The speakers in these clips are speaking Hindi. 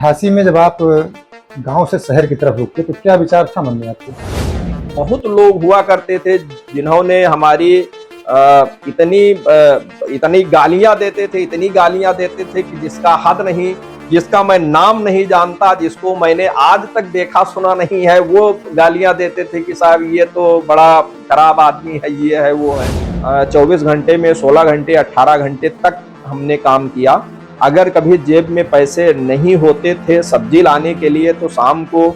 88 में जब आप गांव से शहर की तरफ रुके तो क्या विचार था मन में आपके? बहुत लोग हुआ करते थे जिन्होंने हमारी इतनी गालियां देते थे, इतनी गालियां देते थे कि जिसका हद नहीं, जिसका मैं नाम नहीं जानता, जिसको मैंने आज तक देखा सुना नहीं है, वो गालियां देते थे कि साहब ये तो बड़ा खराब आदमी है, ये है वो है। 24 घंटे में 16 घंटे 18 घंटे तक हमने काम किया। अगर कभी जेब में पैसे नहीं होते थे सब्जी लाने के लिए तो शाम को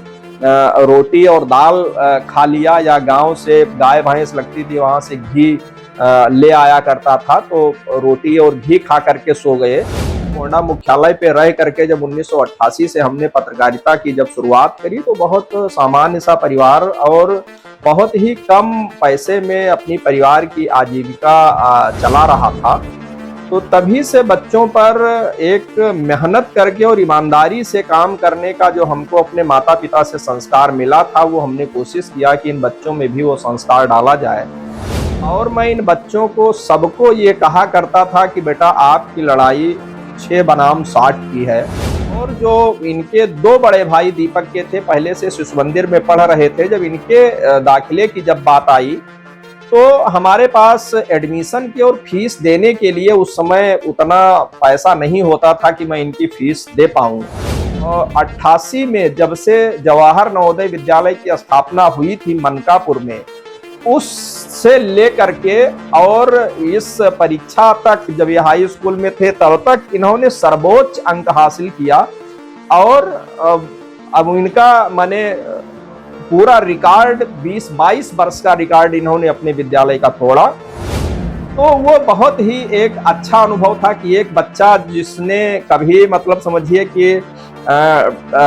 रोटी और दाल खा लिया, या गांव से गाय भैंस लगती थी वहां से घी ले आया करता था, तो रोटी और घी खा करके सो गए। गोंडा मुख्यालय पे रह करके जब 1988 से हमने पत्रकारिता की जब शुरुआत करी तो बहुत सामान्य सा परिवार और बहुत ही कम पैसे में अपनी परिवार की आजीविका चला रहा था। तो तभी से बच्चों पर एक मेहनत करके और ईमानदारी से काम करने का जो हमको अपने माता पिता से संस्कार मिला था, वो हमने कोशिश किया कि इन बच्चों में भी वो संस्कार डाला जाए। और मैं इन बच्चों को सबको ये कहा करता था कि बेटा आपकी लड़ाई 6 बनाम 60 की है। और जो इनके 2 बड़े भाई दीपक के थे, पहले से शिशु मंदिर में पढ़ रहे थे, जब इनके दाखिले की जब बात आई तो हमारे पास एडमिशन की और फीस देने के लिए उस समय उतना पैसा नहीं होता था कि मैं इनकी फीस दे पाऊं। और 88 में जब से जवाहर नवोदय विद्यालय की स्थापना हुई थी मनकापुर में, उससे लेकर के और इस परीक्षा तक, जब ये हाई स्कूल में थे तब तक इन्होंने सर्वोच्च अंक हासिल किया। और अब इनका माने पूरा रिकॉर्ड 20-22 वर्ष का रिकॉर्ड इन्होंने अपने विद्यालय का तोड़ा। तो वो बहुत ही एक अच्छा अनुभव था कि एक बच्चा जिसने कभी मतलब समझिए कि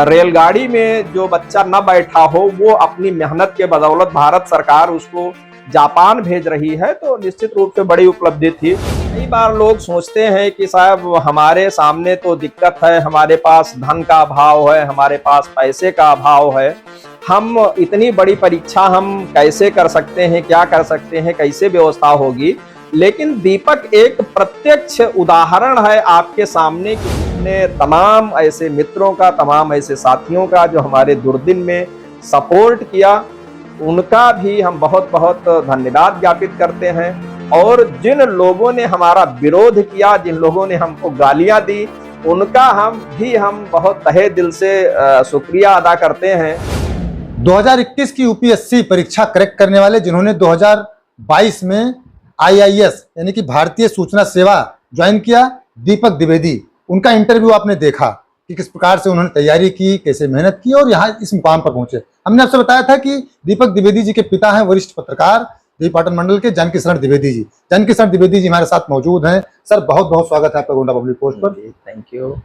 रेलगाड़ी में जो बच्चा न बैठा हो, वो अपनी मेहनत के बदौलत भारत सरकार उसको जापान भेज रही है, तो निश्चित रूप से बड़ी उपलब्धि थी। कई बार लोग सोचते हैं कि साहब हमारे सामने तो दिक्कत है, हमारे पास धन का अभाव है, हमारे पास पैसे का अभाव है, हम इतनी बड़ी परीक्षा हम कैसे कर सकते हैं, क्या कर सकते हैं, कैसे व्यवस्था होगी। लेकिन दीपक एक प्रत्यक्ष उदाहरण है आपके सामने कि उसने तमाम ऐसे मित्रों का, तमाम ऐसे साथियों का जो हमारे दुर्दिन में सपोर्ट किया, उनका भी हम बहुत बहुत धन्यवाद ज्ञापित करते हैं। और जिन लोगों ने हमारा विरोध किया, जिन लोगों ने हमको गालियां दी, उनका हम बहुत तहे दिल से शुक्रिया अदा करते हैं। 2021 की यूपीएससी परीक्षा क्रैक करने वाले, जिन्होंने 2022 में आईआईएस यानी कि भारतीय सूचना सेवा ज्वाइन किया, दीपक द्विवेदी, उनका इंटरव्यू आपने देखा कि किस प्रकार से उन्होंने तैयारी की, कैसे मेहनत की और यहाँ इस मुकाम पर पहुंचे। हमने आपसे बताया था कि दीपक द्विवेदी जी के पिता हैं वरिष्ठ पत्रकार देवी पाटन मंडल के जानकी शरण द्विवेदी जी। जानकी शरण द्विवेदी जी हमारे साथ मौजूद हैं। सर, बहुत बहुत स्वागत है आपका गोंडा पब्लिक पोस्ट पर। थैंक यू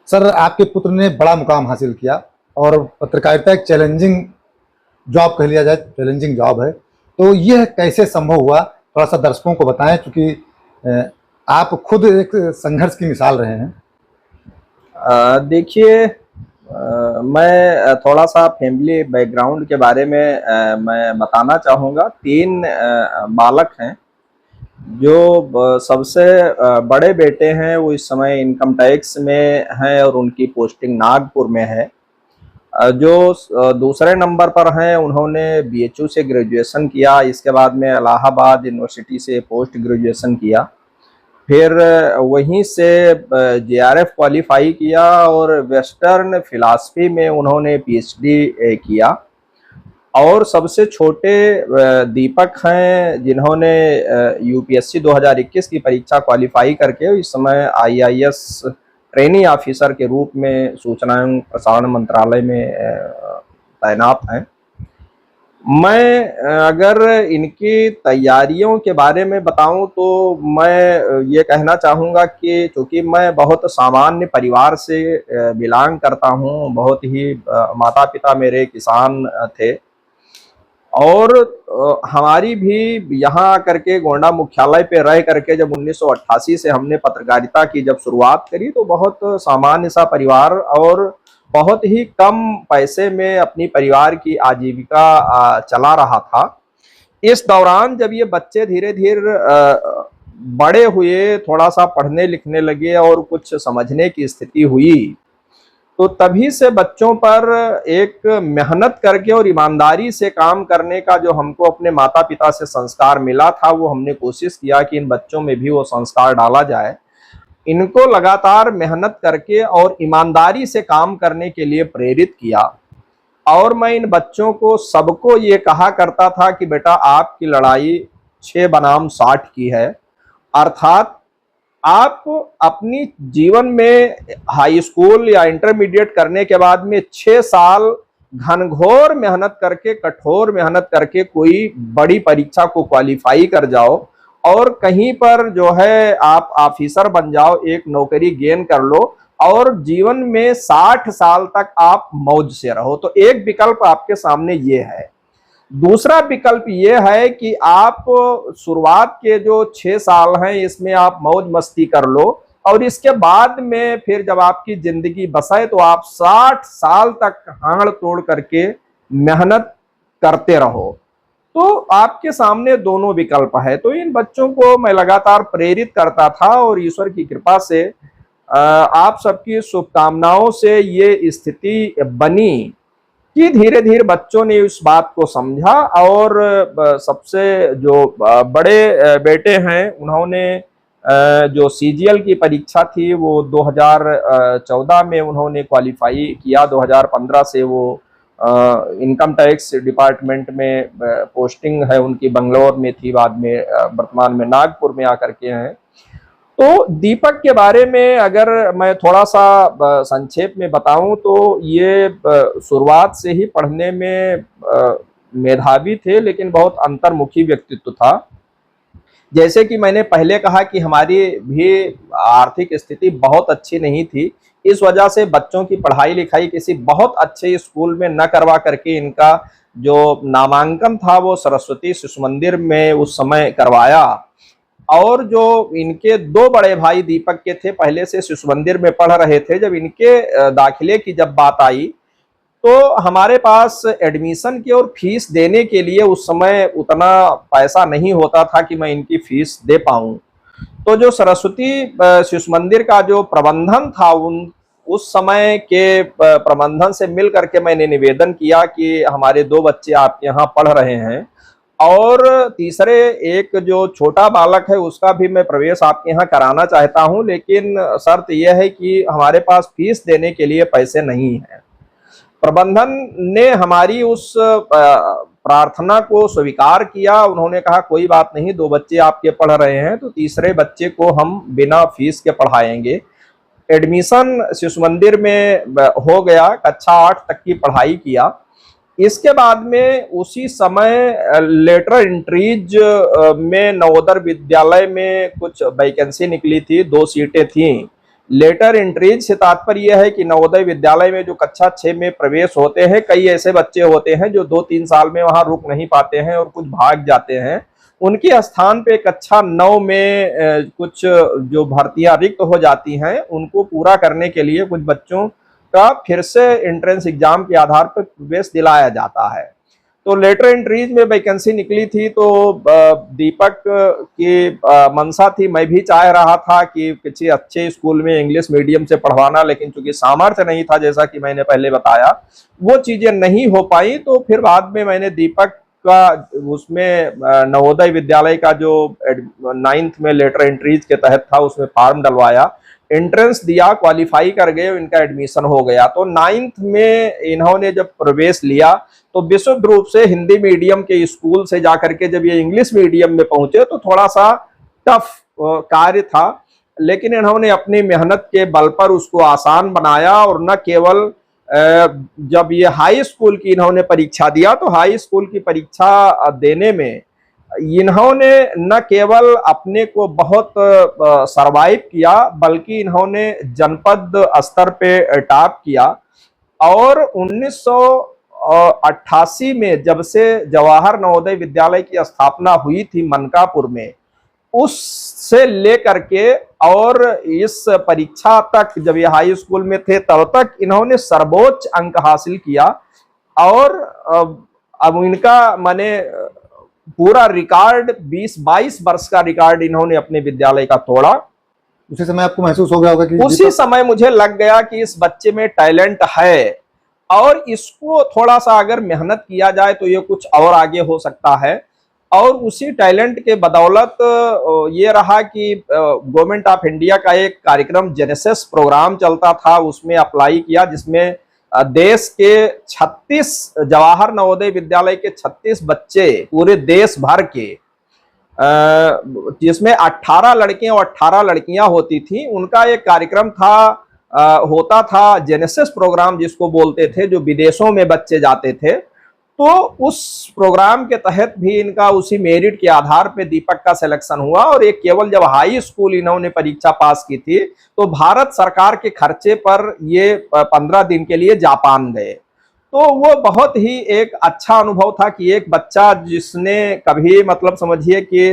सर, आपके पुत्र ने बड़ा मुकाम हासिल किया और पत्रकारिता एक चैलेंजिंग जॉब कह लिया जाए, चैलेंजिंग जॉब है, तो यह कैसे संभव हुआ, थोड़ा सा दर्शकों को बताएं, क्योंकि आप खुद एक संघर्ष की मिसाल रहे हैं। देखिए, मैं थोड़ा सा फैमिली बैकग्राउंड के बारे में मैं बताना चाहूँगा। 3 बालक हैं। जो सबसे बड़े बेटे हैं वो इस समय इनकम टैक्स में हैं और उनकी पोस्टिंग नागपुर में है। जो दूसरे नंबर पर हैं उन्होंने बीएचयू से ग्रेजुएशन किया, इसके बाद में इलाहाबाद यूनिवर्सिटी से पोस्ट ग्रेजुएशन किया, फिर वहीं से जेआरएफ क्वालिफाई किया और वेस्टर्न फिलॉसफी में उन्होंने पीएचडी किया। और सबसे छोटे दीपक हैं, जिन्होंने यूपीएससी 2021 की परीक्षा क्वालिफाई करके इस समय आईआईएस ट्रेनिंग ऑफिसर के रूप में सूचना एवं प्रसारण मंत्रालय में तैनात हैं। मैं अगर इनकी तैयारियों के बारे में बताऊं तो मैं ये कहना चाहूँगा कि चूँकि मैं बहुत सामान्य परिवार से बिलोंग करता हूँ, बहुत ही माता पिता मेरे किसान थे, और हमारी भी यहाँ आकर के गोंडा मुख्यालय पे रह करके जब 1988 से हमने पत्रकारिता की जब शुरुआत करी तो बहुत सामान्य सा परिवार और बहुत ही कम पैसे में अपनी परिवार की आजीविका चला रहा था। इस दौरान जब ये बच्चे धीरे धीरे बड़े हुए, थोड़ा सा पढ़ने लिखने लगे और कुछ समझने की स्थिति हुई, तो तभी से बच्चों पर एक मेहनत करके और ईमानदारी से काम करने का जो हमको अपने माता पिता से संस्कार मिला था, वो हमने कोशिश किया कि इन बच्चों में भी वो संस्कार डाला जाए। इनको लगातार मेहनत करके और ईमानदारी से काम करने के लिए प्रेरित किया। और मैं इन बच्चों को सबको ये कहा करता था कि बेटा आपकी लड़ाई 6 बनाम 60 की है, अर्थात आप अपनी जीवन में हाई स्कूल या इंटरमीडिएट करने के बाद में 6 साल घनघोर मेहनत करके, कठोर मेहनत करके कोई बड़ी परीक्षा को क्वालिफाई कर जाओ और कहीं पर जो है आप ऑफिसर बन जाओ, एक नौकरी गेन कर लो और जीवन में 60 साल तक आप मौज से रहो। तो एक विकल्प आपके सामने ये है। दूसरा विकल्प ये है कि आप शुरुआत के जो 6 साल हैं इसमें आप मौज मस्ती कर लो और इसके बाद में फिर जब आपकी जिंदगी बसे तो आप 60 साल तक हाड़ तोड़ करके मेहनत करते रहो। तो आपके सामने दोनों विकल्प है। तो इन बच्चों को मैं लगातार प्रेरित करता था और ईश्वर की कृपा से आप सबकी शुभकामनाओं से ये स्थिति बनी कि धीरे धीरे बच्चों ने इस बात को समझा और सबसे जो बड़े बेटे हैं उन्होंने जो सीजीएल की परीक्षा थी वो 2014 में उन्होंने क्वालिफाई किया। 2015 से वो इनकम टैक्स डिपार्टमेंट में पोस्टिंग है उनकी, बंगलौर में थी, बाद में वर्तमान में नागपुर में आकर के हैं। तो दीपक के बारे में अगर मैं थोड़ा सा संक्षेप में बताऊं तो ये शुरुआत से ही पढ़ने में मेधावी थे, लेकिन बहुत अंतर्मुखी व्यक्तित्व था। जैसे कि मैंने पहले कहा कि हमारी भी आर्थिक स्थिति बहुत अच्छी नहीं थी, इस वजह से बच्चों की पढ़ाई लिखाई किसी बहुत अच्छे स्कूल में न करवा करके इनका जो नामांकन था वो सरस्वती शिशु मंदिर में उस समय करवाया। और जो इनके 2 बड़े भाई दीपक के थे, पहले से शिशु मंदिर में पढ़ रहे थे। जब इनके दाखिले की जब बात आई तो हमारे पास एडमिशन की और फीस देने के लिए उस समय उतना पैसा नहीं होता था कि मैं इनकी फीस दे पाऊं। तो जो सरस्वती शिशु मंदिर का जो प्रबंधन था उस समय के प्रबंधन से मिल करके मैंने निवेदन किया कि हमारे 2 बच्चे आपके यहाँ पढ़ रहे हैं और तीसरे एक जो छोटा बालक है उसका भी मैं प्रवेश आपके यहाँ कराना चाहता हूं, लेकिन शर्त यह है कि हमारे पास फीस देने के लिए पैसे नहीं है। प्रबंधन ने हमारी उस प्रार्थना को स्वीकार किया। उन्होंने कहा कोई बात नहीं, 2 बच्चे आपके पढ़ रहे हैं तो तीसरे बच्चे को हम बिना फीस के पढ़ाएंगे। एडमिशन शिशु मंदिर में हो गया, कक्षा 8 तक की पढ़ाई किया। इसके बाद में उसी समय लेटर एंट्रीज में नवोदय विद्यालय में कुछ वैकेंसी निकली थी, 2 सीटें थीं। लेटर एंट्रीज से तात्पर्य यह है कि नवोदय विद्यालय में जो कक्षा 6 में प्रवेश होते हैं, कई ऐसे बच्चे होते हैं जो 2-3 साल में वहां रुक नहीं पाते हैं और कुछ भाग जाते हैं। उनके स्थान पे कक्षा 9 में कुछ जो भर्तियां रिक्त हो जाती हैं उनको पूरा करने के लिए कुछ बच्चों का फिर से एंट्रेंस एग्जाम के आधार पर प्रवेश दिलाया जाता है। तो लेटर एंट्रीज में वैकेंसी निकली थी तो दीपक की मंशा थी, मैं भी चाह रहा था कि किसी अच्छे स्कूल में इंग्लिश मीडियम से पढ़वाना, लेकिन चूंकि सामर्थ्य नहीं था जैसा कि मैंने पहले बताया, वो चीजें नहीं हो पाई। तो फिर बाद में मैंने दीपक का उसमें नवोदय विद्यालय का जो 9th में लेटर एंट्रीज के तहत था उसमें फॉर्म डलवाया, एंट्रेंस दिया, क्वालिफाई कर गए, इनका एडमिशन हो गया। तो 9th में इन्होंने जब प्रवेश लिया तो विशुद्ध रूप से हिंदी मीडियम के स्कूल से जाकर के जब ये इंग्लिश मीडियम में पहुंचे तो थोड़ा सा टफ कार्य था, लेकिन इन्होंने अपनी मेहनत के बल पर उसको आसान बनाया। और न केवल जब ये हाई स्कूल की इन्होंने परीक्षा दिया तो हाई स्कूल की परीक्षा देने में इन्होंने न केवल अपने को बहुत सरवाइव किया बल्कि इन्होंने जनपद स्तर पे टॉप किया। और 1988 में जब से जवाहर नवोदय विद्यालय की स्थापना हुई थी मनकापुर में, उससे लेकर के और इस परीक्षा तक जब ये हाई स्कूल में थे तब तक इन्होंने सर्वोच्च अंक हासिल किया। और अब इनका माने पूरा रिकॉर्ड 20-22 वर्ष का रिकॉर्ड इन्होंने अपने विद्यालय का तोड़ा। उसी समय आपको महसूस हो गया होगा कि उसी समय मुझे लग गया कि इस बच्चे में टैलेंट है और इसको थोड़ा सा अगर मेहनत किया जाए तो ये कुछ और आगे हो सकता है। और उसी टैलेंट के बदौलत ये रहा कि गवर्नमेंट ऑफ इंडिया का एक कार्यक्रम जेनेसिस प्रोग्राम चलता था, उसमें अप्लाई किया, जिसमें देश के 36 जवाहर नवोदय विद्यालय के 36 बच्चे पूरे देश भर के, जिसमें 18 लड़के और 18 लड़कियां होती थी, उनका एक कार्यक्रम था, होता था जेनेसिस प्रोग्राम जिसको बोलते थे, जो विदेशों में बच्चे जाते थे। तो उस प्रोग्राम के तहत भी इनका उसी मेरिट के आधार पे दीपक का सिलेक्शन हुआ और एक केवल जब हाई स्कूल इन्होंने परीक्षा पास की थी तो भारत सरकार के खर्चे पर ये 15 दिन के लिए जापान गए। तो वो बहुत ही एक अच्छा अनुभव था कि एक बच्चा जिसने कभी मतलब समझिए कि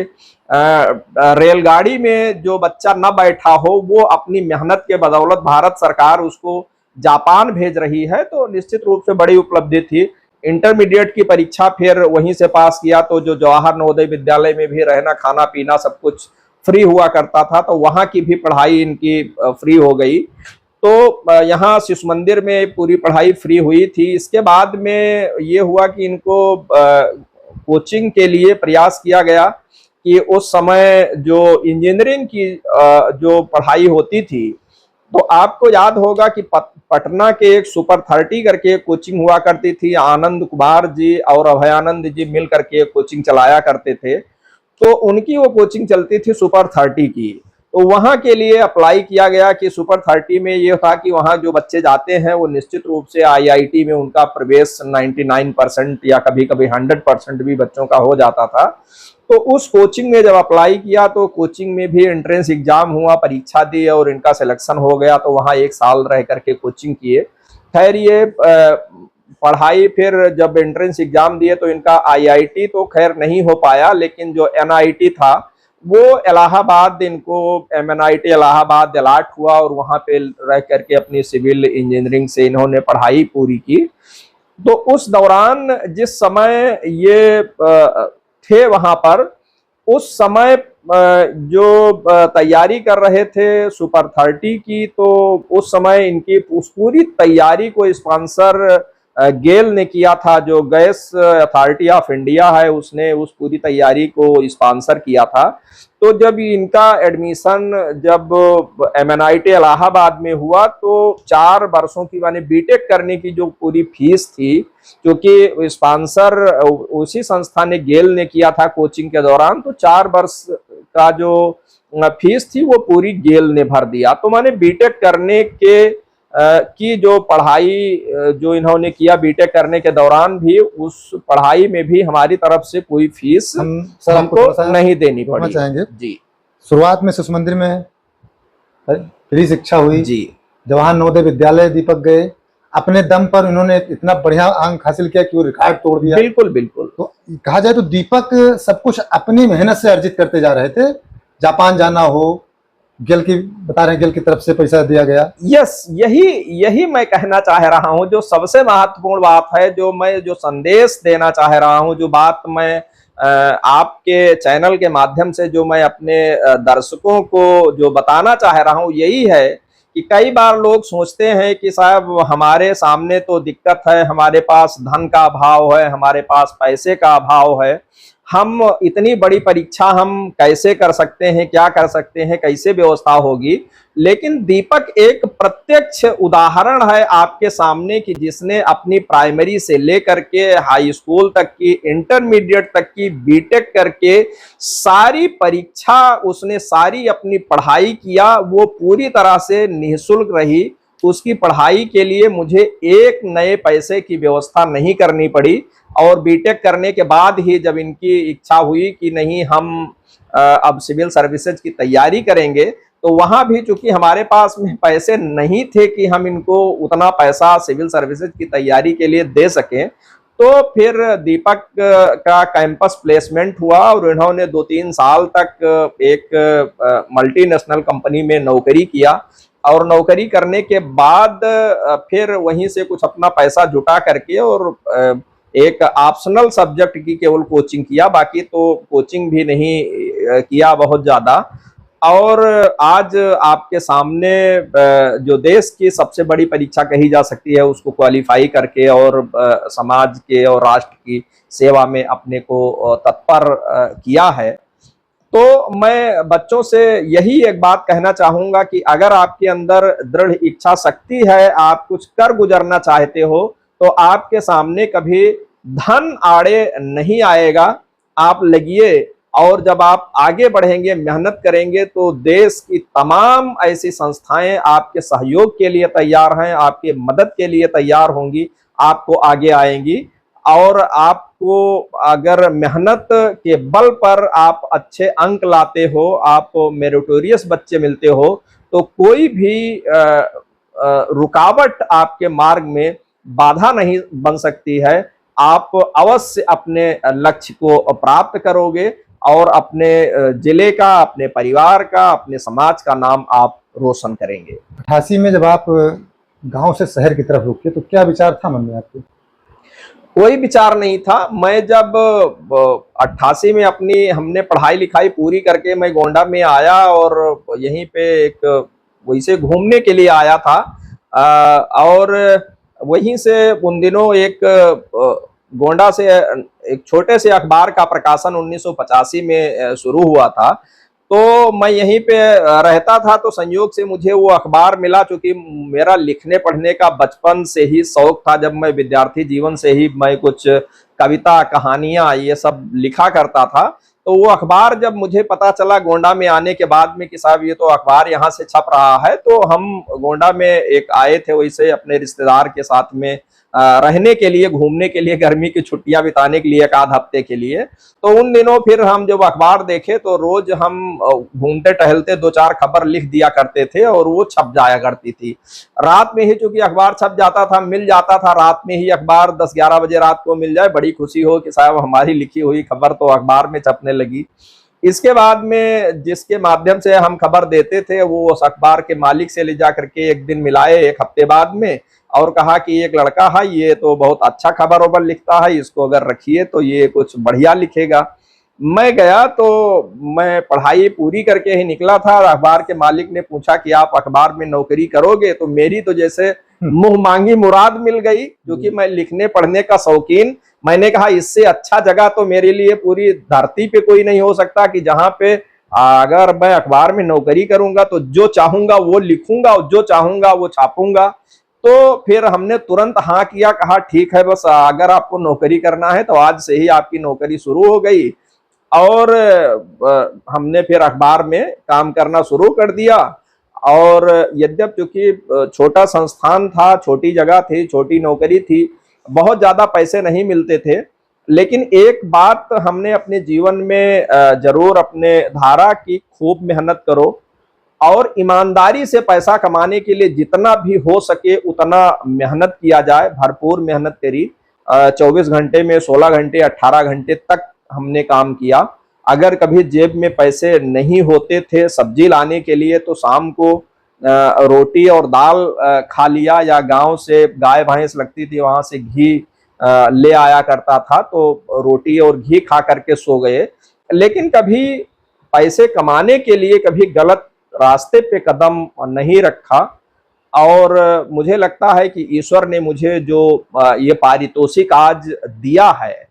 रेलगाड़ी में जो बच्चा न बैठा हो, वो अपनी मेहनत के बदौलत भारत सरकार उसको जापान भेज रही है, तो निश्चित रूप से बड़ी उपलब्धि थी। इंटरमीडिएट की परीक्षा फिर वहीं से पास किया, तो जो जवाहर नवोदय विद्यालय में भी रहना खाना पीना सब कुछ फ्री हुआ करता था, तो वहाँ की भी पढ़ाई इनकी फ्री हो गई। तो यहाँ शिशु मंदिर में पूरी पढ़ाई फ्री हुई थी। इसके बाद में ये हुआ कि इनको कोचिंग के लिए प्रयास किया गया कि उस समय जो इंजीनियरिंग की जो पढ़ाई होती थी, तो आपको याद होगा कि पटना के एक सुपर 30 करके कोचिंग हुआ करती थी, आनंद कुमार जी और अभयानंद जी मिल करके कोचिंग चलाया करते थे। तो उनकी वो कोचिंग चलती थी सुपर 30 की, तो वहाँ के लिए अप्लाई किया गया कि सुपर 30 में ये था कि वहाँ जो बच्चे जाते हैं वो निश्चित रूप से आईआईटी में उनका प्रवेश 99% या कभी कभी 100% भी बच्चों का हो जाता था। तो उस कोचिंग में जब अप्लाई किया तो कोचिंग में भी एंट्रेंस एग्जाम हुआ, परीक्षा दी और इनका सिलेक्शन हो गया, तो वहाँ 1 साल रह करके कोचिंग किए। खैर ये पढ़ाई फिर जब एंट्रेंस एग्जाम दिए तो इनका आईआईटी तो खैर नहीं हो पाया, लेकिन जो एनआईटी था वो इलाहाबाद, इनको एमएनआईटी इलाहाबाद अलॉट हुआ और वहाँ पे रह करके अपनी सिविल इंजीनियरिंग से इन्होंने पढ़ाई पूरी की। तो उस दौरान जिस समय ये थे वहां पर, उस समय जो तैयारी कर रहे थे सुपर 30 की, तो उस समय इनकी उस पूरी तैयारी को स्पॉन्सर गेल ने किया था, जो गैस अथॉरिटी ऑफ इंडिया है, उसने उस पूरी तैयारी को स्पॉन्सर किया था। तो जब इनका एडमिशन जब एमएनआईटी इलाहाबाद में हुआ तो 4 वर्षों की माने बीटेक करने की जो पूरी फीस थी, क्योंकि स्पॉन्सर उसी संस्था ने गेल ने किया था कोचिंग के दौरान, तो 4 वर्ष का जो फीस थी वो पूरी गेल ने भर दिया। तो माने बीटेक करने के की जो पढ़ाई जो इन्होंने किया बीटेक करने के दौरान भी, उस पढ़ाई में भी हमारी तरफ से कोई फीस हमको नहीं देनी पड़ी। चाहेंगे जी, शुरुआत में शिशु मंदिर में फ्री शिक्षा हुई जी, जवाहर नवोदय विद्यालय दीपक गए, अपने दम पर उन्होंने इतना बढ़िया अंक हासिल किया कि वो रिकॉर्ड तोड़ दिया। बिल्कुल बिल्कुल। तो कहा जाए तो दीपक सब कुछ अपनी मेहनत से अर्जित करते जा रहे थे। जापान जाना हो, गेल की बता रहे हैं, गेल की तरफ से पैसा दिया गया। यस, यही मैं कहना चाह रहा हूं, जो सबसे महत्वपूर्ण बात है, जो संदेश देना चाह रहा हूं, जो बात मैं आपके चैनल के माध्यम से जो मैं अपने दर्शकों को जो बताना चाह रहा हूं, यही है कि कई बार लोग सोचते हैं कि साहब हमारे सामने तो दिक्कत है, हमारे पास धन का अभाव है, हमारे पास पैसे का अभाव है, हम इतनी बड़ी परीक्षा हम कैसे कर सकते हैं, क्या कर सकते हैं, कैसे व्यवस्था होगी। लेकिन दीपक एक प्रत्यक्ष उदाहरण है आपके सामने कि जिसने अपनी प्राइमरी से लेकर के हाई स्कूल तक की, इंटरमीडिएट तक की, बीटेक करके सारी परीक्षा उसने सारी अपनी पढ़ाई किया, वो पूरी तरह से निःशुल्क रही। उसकी पढ़ाई के लिए मुझे एक नए पैसे की व्यवस्था नहीं करनी पड़ी। और बीटेक करने के बाद ही जब इनकी इच्छा हुई कि नहीं हम अब सिविल सर्विसेज की तैयारी करेंगे, तो वहां भी चूंकि हमारे पास में पैसे नहीं थे कि हम इनको उतना पैसा सिविल सर्विसेज की तैयारी के लिए दे सकें, तो फिर दीपक का कैंपस प्लेसमेंट हुआ और इन्होंने 2-3 साल तक एक मल्टीनेशनल कंपनी में नौकरी किया। और नौकरी करने के बाद फिर वहीं से कुछ अपना पैसा जुटा करके और एक ऑप्शनल सब्जेक्ट की केवल कोचिंग किया, बाकी तो कोचिंग भी नहीं किया बहुत ज्यादा। और आज आपके सामने जो देश की सबसे बड़ी परीक्षा कही जा सकती है उसको क्वालिफाई करके और समाज के और राष्ट्र की सेवा में अपने को तत्पर किया है। तो मैं बच्चों से यही एक बात कहना चाहूंगा कि अगर आपके अंदर दृढ़ इच्छा शक्ति है, आप कुछ कर गुजरना चाहते हो, तो आपके सामने कभी धन आड़े नहीं आएगा। आप लगिए और जब आप आगे बढ़ेंगे, मेहनत करेंगे, तो देश की तमाम ऐसी संस्थाएं आपके सहयोग के लिए तैयार हैं, आपके मदद के लिए तैयार होंगी, आपको आगे आएंगी। और आपको अगर मेहनत के बल पर आप अच्छे अंक लाते हो, आप मेरिटोरियस बच्चे मिलते हो, तो कोई भी रुकावट आपके मार्ग में बाधा नहीं बन सकती है। आप अवश्य अपने लक्ष्य को प्राप्त करोगे और अपने जिले का, अपने परिवार का, अपने समाज का नाम आप रोशन करेंगे। 88 में जब आप गांव से शहर की तरफ रुके तो क्या विचार था मन में आपके? कोई विचार नहीं था। मैं जब 88 में हमने पढ़ाई लिखाई पूरी करके मैं गोंडा में आया और यहीं पे एक वैसे घूमने के लिए आया था, और वहीं से उन दिनों एक गोंडा से एक छोटे से अखबार का प्रकाशन 1985 में शुरू हुआ था। तो मैं यहीं पे रहता था, तो संयोग से मुझे वो अखबार मिला। चूंकि मेरा लिखने पढ़ने का बचपन से ही शौक था, जब मैं विद्यार्थी जीवन से ही मैं कुछ कविता, कहानियां ये सब लिखा करता था। तो वो अखबार जब मुझे पता चला गोंडा में आने के बाद में कि साहब ये तो अखबार यहाँ से छप रहा है, तो हम गोंडा में एक आए थे वैसे अपने रिश्तेदार के साथ में रहने के लिए, घूमने के लिए, गर्मी की छुट्टियां बिताने के लिए, एक आध हफ्ते के लिए। तो उन दिनों फिर हम जब अखबार देखे तो रोज हम घूमते टहलते 2-4 खबर लिख दिया करते थे और वो छप जाया करती थी। रात में ही चूंकि अखबार छप जाता था, मिल जाता था रात में ही अखबार, 10-11 बजे रात को मिल जाए, बड़ी खुशी हो कि साहब हमारी लिखी हुई खबर तो अखबार में छपने लगी। इसके बाद में जिसके माध्यम से हम खबर देते थे, वो उस अखबार के मालिक से ले जा करके एक दिन मिलाए, एक हफ्ते बाद में, और कहा कि एक लड़का है, ये तो बहुत अच्छा खबर वबर लिखता है, इसको अगर रखिए तो ये कुछ बढ़िया लिखेगा। मैं गया तो मैं पढ़ाई पूरी करके ही निकला था। अखबार के मालिक ने पूछा कि आप अखबार में नौकरी करोगे? तो मेरी तो जैसे मुंह मांगी मुराद मिल गई, क्योंकि मैं लिखने पढ़ने का शौकीन। मैंने कहा इससे अच्छा जगह तो मेरे लिए पूरी धरती पे कोई नहीं हो सकता कि जहां पे अगर मैं अखबार में नौकरी करूंगा तो जो चाहूंगा वो लिखूंगा और जो चाहूंगा वो छापूंगा। तो फिर हमने तुरंत हाँ किया, कहा ठीक है, बस अगर आपको नौकरी करना है तो आज से ही आपकी नौकरी शुरू हो गई। और हमने फिर अखबार में काम करना शुरू कर दिया। और यद्यप क्योंकि छोटा संस्थान था, छोटी जगह थी, छोटी नौकरी थी, बहुत ज्यादा पैसे नहीं मिलते थे, लेकिन एक बात हमने अपने जीवन में जरूर अपने धारा की, खूब मेहनत करो और ईमानदारी से पैसा कमाने के लिए जितना भी हो सके उतना मेहनत किया जाए। भरपूर मेहनत करी, 24 घंटे में 16 घंटे 18 घंटे तक हमने काम किया। अगर कभी जेब में पैसे नहीं होते थे सब्जी लाने के लिए, तो शाम को रोटी और दाल खा लिया, या गांव से गाय भैंस लगती थी वहां से घी ले आया करता था, तो रोटी और घी खा करके सो गए। लेकिन कभी पैसे कमाने के लिए कभी गलत रास्ते पे कदम नहीं रखा। और मुझे लगता है कि ईश्वर ने मुझे जो ये पारितोषिक आज दिया है,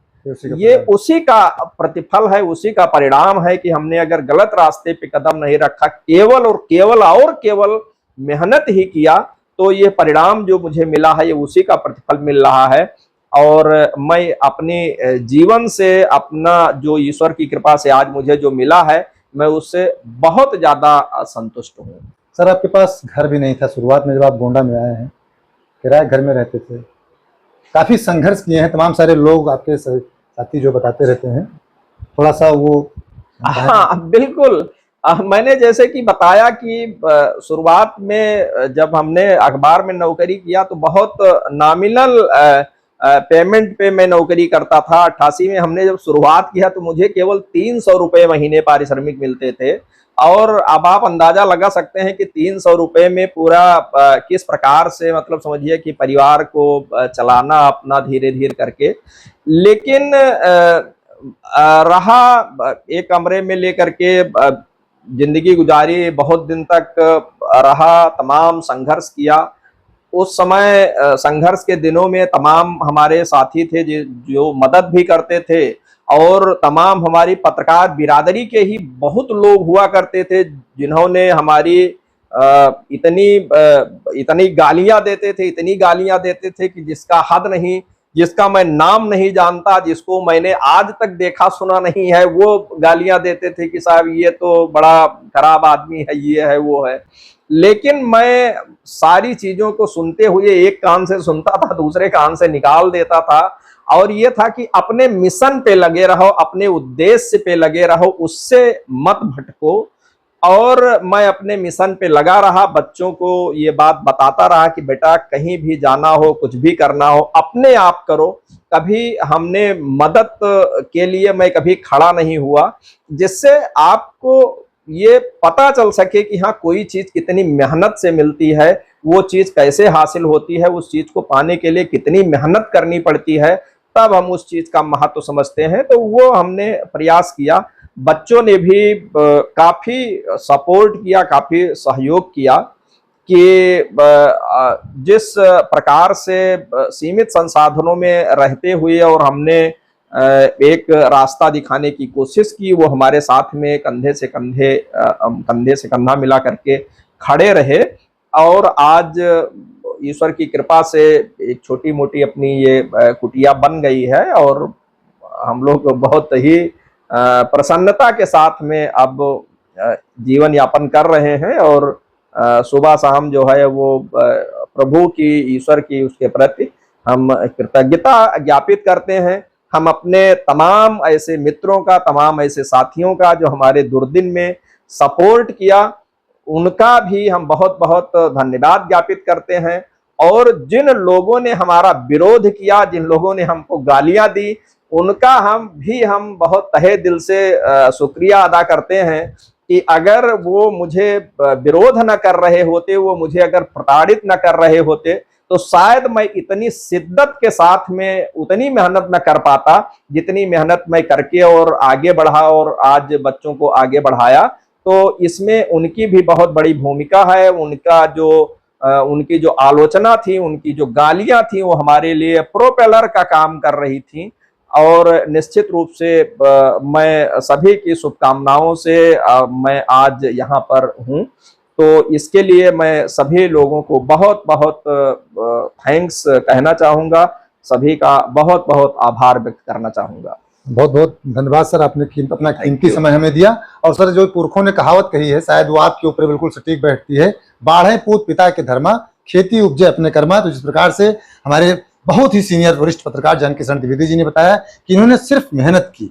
ये उसी का प्रतिफल है, उसी का परिणाम है कि हमने अगर गलत रास्ते पे कदम नहीं रखा, केवल मेहनत ही किया, तो ये परिणाम जो मुझे मिला है ये उसी का प्रतिफल मिल रहा है। और मैं अपने जीवन से, अपना जो ईश्वर की कृपा से आज मुझे जो मिला है, मैं उससे बहुत ज्यादा संतुष्ट हूँ। सर, आपके पास घर भी नहीं था शुरुआत में, जब आप गोंडा में आए हैं, किराए घर में रहते थे, काफी संघर्ष किए हैं, तमाम सारे लोग आपके साथी जो बताते रहते हैं, थोड़ा सा वो। हाँ बिल्कुल। मैंने जैसे कि बताया कि शुरुआत में जब हमने अखबार में नौकरी किया तो बहुत नॉमिनल पेमेंट पे मैं नौकरी करता था। 88 में हमने जब शुरुआत किया तो मुझे केवल 300 रुपये महीने पारिश्रमिक मिलते थे। और अब आप अंदाजा लगा सकते हैं कि 300 रुपये में पूरा किस प्रकार से, मतलब समझिए कि परिवार को चलाना अपना धीरे धीरे करके। लेकिन रहा एक कमरे में लेकर के जिंदगी गुजारी, बहुत दिन तक रहा, तमाम संघर्ष किया। उस समय संघर्ष के दिनों में तमाम हमारे साथी थे जो मदद भी करते थे, और तमाम हमारी पत्रकार बिरादरी के ही बहुत लोग हुआ करते थे जिन्होंने हमारी इतनी गालियां देते थे, इतनी गालियां देते थे कि जिसका हद नहीं, जिसका मैं नाम नहीं जानता, जिसको मैंने आज तक देखा सुना नहीं है, वो गालियां देते थे कि साहब ये तो बड़ा खराब आदमी है, ये है वो है। लेकिन मैं सारी चीजों को सुनते हुए एक कान से सुनता था, दूसरे कान से निकाल देता था, और ये था कि अपने मिशन पे लगे रहो, अपने उद्देश्य पे लगे रहो, उससे मत भटको। और मैं अपने मिशन पे लगा रहा, बच्चों को ये बात बताता रहा कि बेटा कहीं भी जाना हो, कुछ भी करना हो, अपने आप करो। कभी हमने मदद के लिए मैं कभी खड़ा नहीं हुआ, जिससे आपको ये पता चल सके कि हाँ कोई चीज कितनी मेहनत से मिलती है, वो चीज कैसे हासिल होती है, उस चीज को पाने के लिए कितनी मेहनत करनी पड़ती है, तब हम उस चीज का महत्व समझते हैं। तो वो हमने प्रयास किया। बच्चों ने भी काफी सपोर्ट किया, काफी सहयोग किया कि जिस प्रकार से सीमित संसाधनों में रहते हुए और हमने एक रास्ता दिखाने की कोशिश की, वो हमारे साथ में कंधे से कंधा मिला करके खड़े रहे। और आज ईश्वर की कृपा से एक छोटी मोटी अपनी ये कुटिया बन गई है, और हम लोग बहुत ही प्रसन्नता के साथ में अब जीवन यापन कर रहे हैं। और सुबह शाम जो है वो प्रभु की, ईश्वर की, उसके प्रति हम कृतज्ञता ज्ञापित करते हैं। हम अपने तमाम ऐसे मित्रों का, तमाम ऐसे साथियों का जो हमारे दुर्दिन में सपोर्ट किया, उनका भी हम बहुत बहुत धन्यवाद ज्ञापित करते हैं। और जिन लोगों ने हमारा विरोध किया, जिन लोगों ने हमको गालियां दी, उनका हम बहुत तहे दिल से शुक्रिया अदा करते हैं कि अगर वो मुझे विरोध न कर रहे होते, वो मुझे अगर प्रताड़ित न कर रहे होते, तो शायद मैं इतनी शिद्दत के साथ में उतनी मेहनत न कर पाता जितनी मेहनत मैं करके और आगे बढ़ा और आज बच्चों को आगे बढ़ाया। तो इसमें उनकी भी बहुत बड़ी भूमिका है। उनकी जो आलोचना थी, उनकी जो गालियां थी, वो हमारे लिए प्रोपेलर का काम कर रही थी। और निश्चित रूप से मैं सभी की शुभकामनाओं से मैं आज यहाँ पर हूँ। तो इसके लिए मैं सभी लोगों को बहुत बहुत थैंक्स कहना चाहूँगा, सभी का बहुत बहुत आभार व्यक्त करना चाहूँगा। बहुत बहुत धन्यवाद सर, आपने अपना कीमती समय हमें दिया। और सर, जो पुरखों ने कहावत कही है, शायद वो आपके ऊपर बिल्कुल सटीक बैठती है, बाढ़े पूत पिता के धर्मा, खेती उपजे अपने कर्मा। तो जिस प्रकार से हमारे बहुत ही सीनियर वरिष्ठ पत्रकार जन किशन द्विवेदी जी ने बताया कि इन्होंने सिर्फ मेहनत की,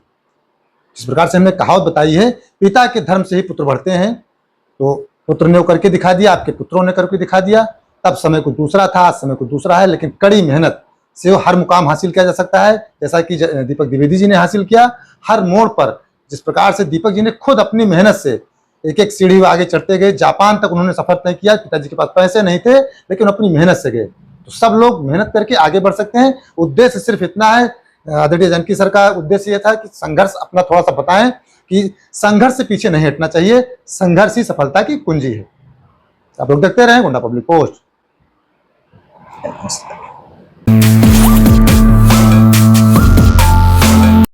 जिस प्रकार से हमने कहावत बताई है, पिता के धर्म से ही पुत्र बढ़ते हैं। तो पुत्र ने करके दिखा दिया, आपके पुत्रों ने करके दिखा दिया। तब समय कुछ दूसरा था, आज समय कुछ दूसरा है, लेकिन कड़ी मेहनत से हर मुकाम हासिल किया जा सकता है, जैसा कि दीपक द्विवेदी जी ने हासिल किया। हर मोड़ पर जिस प्रकार से दीपक जी ने खुद अपनी मेहनत से एक एक सीढ़ी आगे चढ़ते गए, जापान तक उन्होंने सफर तय किया। पिताजी के पास पैसे नहीं थे, लेकिन अपनी मेहनत से गए। तो सब लोग मेहनत करके आगे बढ़ सकते हैं। उद्देश्य सिर्फ इतना है, आदरणीय जानकी सर का उद्देश्य यह था कि संघर्ष अपना थोड़ा सा बताएं कि संघर्ष से पीछे नहीं हटना चाहिए, संघर्ष ही सफलता की कुंजी है। आप लोग देखते रहें गोंडा पब्लिक पोस्ट।